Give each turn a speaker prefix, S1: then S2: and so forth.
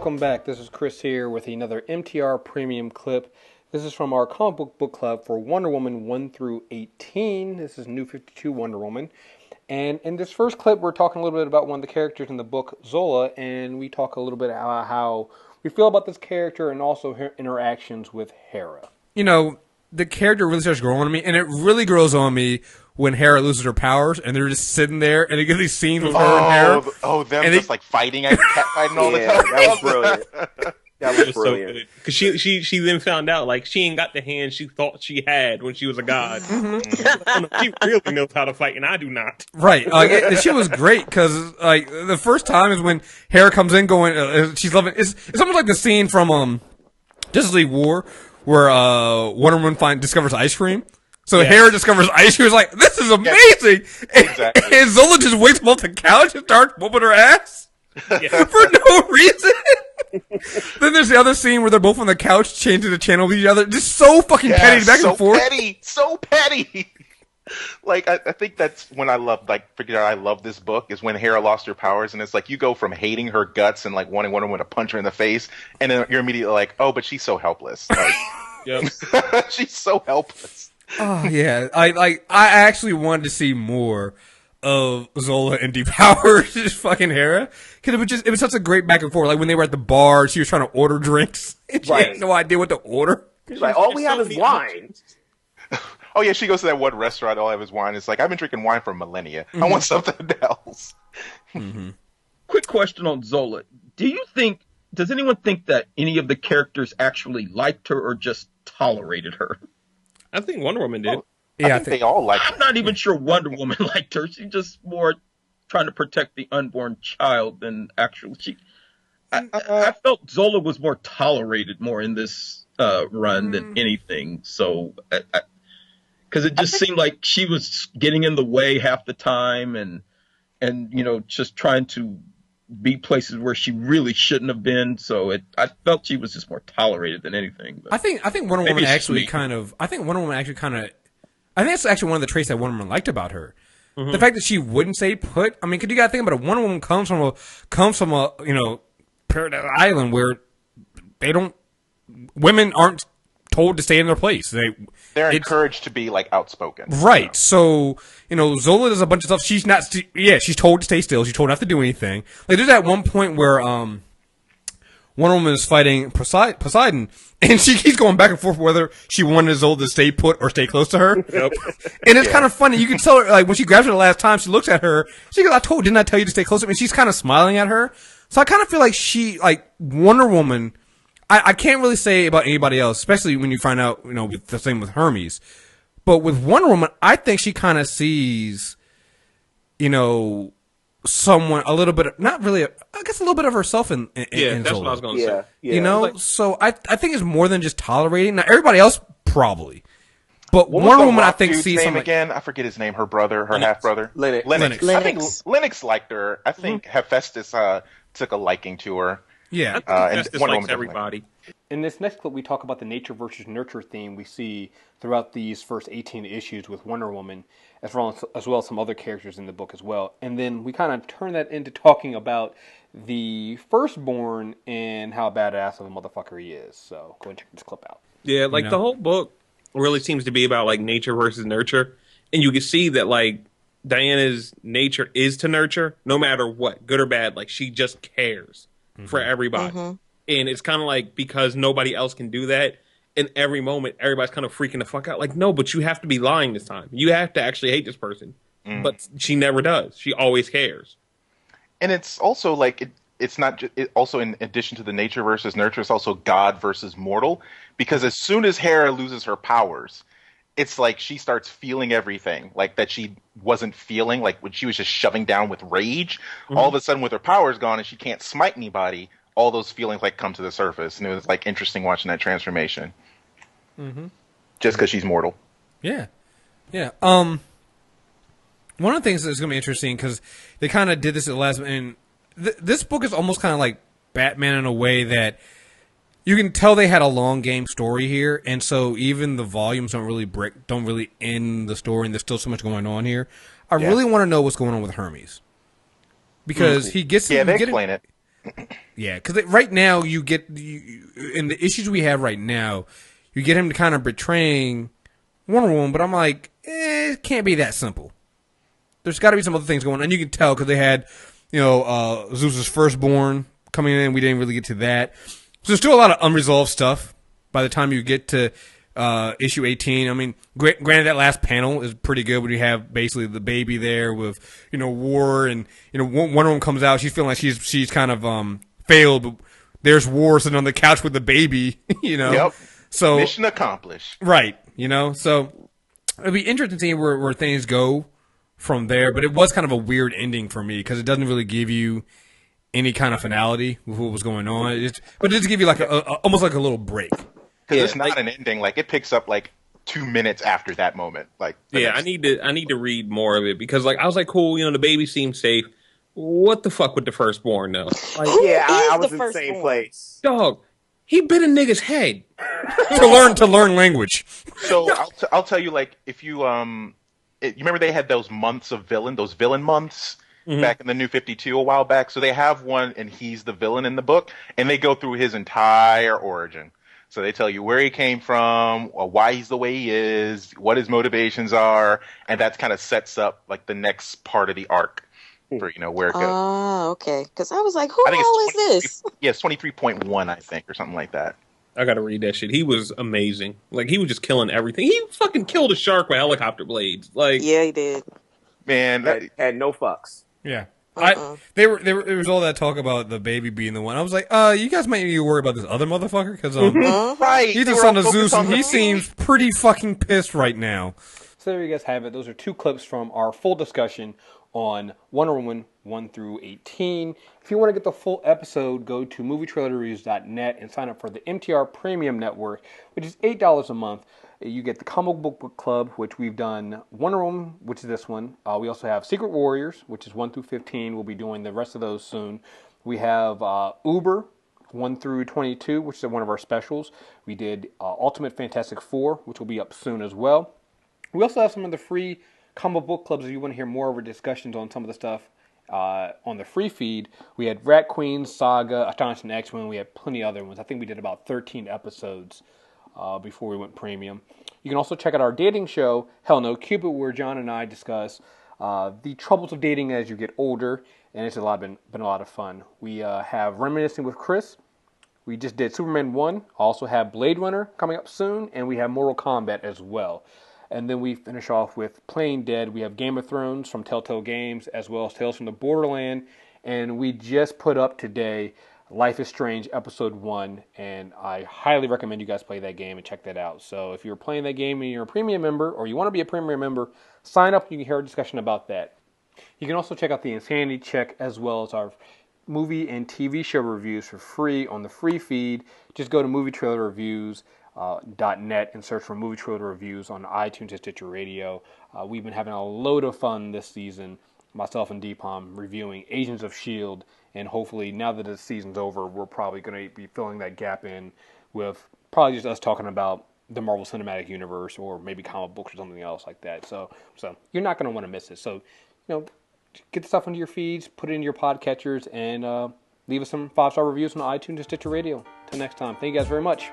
S1: welcome back. This is Kriss here with another MTR Premium clip. This is from our comic book club for Wonder Woman 1 through 18. This is New 52 Wonder Woman. And in this first clip, we're talking a little bit about one of the characters in the book, Zola, and we talk a little bit about how we feel about this character and also her interactions with Hera.
S2: You know, the character really starts growing on me, and it really grows on me when Hera loses her powers, and they're just sitting there, and they get these scenes with her and Hera.
S3: Them and just like fighting, cat fighting all the time.
S4: That was brilliant. That was brilliant.
S5: Because she then found out, like, she ain't got the hand she thought she had when she was a god. She really knows how to fight, and I do not.
S2: Right. She was great, because, like, the first time is when Hera comes in going, she's loving, it's almost like the scene from, Justice League War, where, Wonder Woman discovers ice cream. So Hera discovers ice. She was like, "This is amazing!"
S3: Exactly.
S2: And Zola just wakes up off the couch and starts whooping her ass for no reason. Then there's the other scene where they're both on the couch changing the channel with each other. Just so fucking petty back and forth.
S3: So petty. Like, I think that's when I figured out I love this book is when Hera lost her powers, and it's like you go from hating her guts and like wanting Wonder Woman to punch her in the face, and then you're immediately like, oh, but she's so helpless. Like, she's so helpless.
S2: Oh yeah, I actually wanted to see more of Zola and depowers just fucking Hera, because it was such a great back and forth. Like when they were at the bar, she was trying to order drinks, and she had no idea what to order.
S4: She's like, all we have is wine.
S3: Oh yeah, she goes to that one restaurant. All I have is wine. It's like I've been drinking wine for millennia. I want something else.
S6: Quick question on Zola: does anyone think that any of the characters actually liked her or just tolerated her?
S5: I think Wonder Woman did.
S3: I think they all liked her.
S6: I'm not even sure Wonder Woman liked her. She's just more trying to protect the unborn child than actually. I felt Zola was more tolerated more in this run than anything. So, because it just seemed like she was getting in the way half the time, and just trying to be places where she really shouldn't have been. So I felt she was just more tolerated than anything. But
S2: I think Wonder Woman actually I think that's actually one of the traits that Wonder Woman liked about her. Mm-hmm. The fact that she wouldn't stay put. I mean, 'cause you gotta think about it. Wonder Woman comes from a Paradise Island where women aren't told to stay in their place.
S3: They're encouraged to be like outspoken.
S2: Right. So, Zola does a bunch of stuff. She's not, she's told to stay still. She's told not to do anything. Like, there's that one point where, Wonder Woman is fighting Poseidon, and she keeps going back and forth whether she wanted Zola to stay put or stay close to her.
S5: Yep.
S2: And it's kind of funny. You can tell her, like, when she grabs her the last time, she looks at her, she goes, didn't I tell you to stay close to me? And she's kind of smiling at her. So I kind of feel like Wonder Woman, I can't really say about anybody else, especially when you find out, with the same with Hermes. But with Wonder Woman, I think she kind of sees, someone a little bit, not really, I guess a little bit of herself in
S5: that's
S2: Zola.
S5: what I was going to say.
S4: Yeah.
S2: So I think it's more than just tolerating. Now, everybody else, probably. But Wonder Woman, I think, sees something.
S3: Again, I forget his name, her half brother.
S4: Lennox.
S3: I think Lennox liked her. I think Hephaestus took a liking to her.
S2: Yeah.
S5: And Wonder Woman everybody.
S1: In this next clip, we talk about the nature versus nurture theme we see throughout these first 18 issues with Wonder Woman, as well as some other characters in the book as well. And then we kind of turn that into talking about the firstborn and how badass of a motherfucker he is. So go and check this clip out.
S5: Yeah, the whole book really seems to be about, like, nature versus nurture. And you can see that, like, Diana's nature is to nurture, no matter what, good or bad. Like, she just cares for everybody. Mm-hmm. And it's kind of like, because nobody else can do that, in every moment, everybody's kind of freaking the fuck out. Like, no, but you have to be lying this time. You have to actually hate this person. But she never does. She always cares.
S3: And it's also like, it's not just, also in addition to the nature versus nurture, it's also God versus mortal. Because as soon as Hera loses her powers, it's like she starts feeling everything, like that she wasn't feeling, like when she was just shoving down with rage. All of a sudden, with her powers gone and she can't smite anybody, all those feelings like come to the surface, and it was like interesting watching that transformation. Just because she's mortal.
S2: Yeah. One of the things that's going to be interesting, because they kind of did this at the last, and this book is almost kind of like Batman in a way that you can tell they had a long game story here, and so even the volumes don't really end the story, and there's still so much going on here. I really want to know what's going on with Hermes, because he gets
S3: they explain it.
S2: Yeah, because right now you get in the issues we have right now, you get him kind of betraying Wonder Woman, but I'm like, it can't be that simple. There's got to be some other things going on, and you can tell because they had, Zeus's firstborn coming in. We didn't really get to that. So there's still a lot of unresolved stuff by the time you get to issue 18. I mean, granted, that last panel is pretty good when you have basically the baby there with, War, and, Wonder Woman comes out. She's feeling like she's kind of failed, but there's War sitting on the couch with the baby,
S3: Yep.
S2: So
S3: mission accomplished.
S2: Right, so it'll be interesting to see where things go from there, but it was kind of a weird ending for me because it doesn't really give you any kind of finality with what was going on. But it does give you like almost like a little break.
S3: Because it's not an ending. Like, it picks up like 2 minutes after that moment. Like,
S5: I need to read more of it because like I was like, cool, the baby seems safe. What the fuck with the firstborn though? Like,
S4: Yeah, I was in the same place.
S5: Dog, he bit a nigga's head
S2: to learn language.
S3: So I'll tell you, like, if you you remember they had those months of those villain months back in the New 52 a while back. So they have one, and he's the villain in the book, and they go through his entire origin. So they tell you where he came from, why he's the way he is, what his motivations are, and that kind of sets up like the next part of the arc for where it goes.
S7: Oh, okay. Because I was like, who the hell is this?
S3: Yeah, it's 23.1, I think, or something like that.
S5: I gotta read that shit. He was amazing. Like, he was just killing everything. He fucking killed a shark with helicopter blades. Like,
S7: Yeah, he did.
S3: Man,
S4: Had no fucks.
S2: Yeah. There was all that talk about the baby being the one. I was like, you guys might need to worry about this other motherfucker because
S3: right,
S2: he's the son of Zeus and he seems pretty fucking pissed right now.
S1: So there you guys have it. Those are 2 clips from our full discussion on Wonder Woman 1 through 18. If you want to get the full episode, go to movietrailerreviews.net and sign up for the MTR Premium Network, which is $8 a month. You get the Comic Book Club, which we've done Wonder Woman, which is this one. We also have Secret Warriors, which is 1 through 15. We'll be doing the rest of those soon. We have Uber 1 through 22, which is one of our specials. We did Ultimate Fantastic Four, which will be up soon as well. We also have some of the free comic book clubs if you want to hear more of our discussions on some of the stuff on the free feed. We had Rat Queen, Saga, Astonishing X-Men. We had plenty of other ones. I think we did about 13 episodes before we went premium. You can also check out our dating show, Hell No Cupid, where John and I discuss the troubles of dating as you get older, and it's been a lot of fun. We have Reminiscing with Kriss. We just did Superman 1. Also have Blade Runner coming up soon, and we have Mortal Kombat as well. And then we finish off with Playing Dead. We have Game of Thrones from Telltale Games, as well as Tales from the Borderland. And we just put up today Life is Strange Episode 1, and I highly recommend you guys play that game and check that out. So if you're playing that game and you're a premium member, or you want to be a premium member, sign up and you can hear a discussion about that. You can also check out the Insanity Check, as well as our movie and TV show reviews for free on the free feed. Just go to movietrailerreviews.net and search for Movie Trailer Reviews on iTunes and Stitcher Radio. We've been having a load of fun this season, myself and Deepam, reviewing Agents of S.H.I.E.L.D., and hopefully now that the season's over, we're probably going to be filling that gap in with probably just us talking about the Marvel Cinematic Universe or maybe comic books or something else like that. So you're not going to want to miss it. So, get the stuff into your feeds, put it in your podcatchers, and leave us some 5-star reviews on iTunes and Stitcher Radio. Till next time. Thank you guys very much.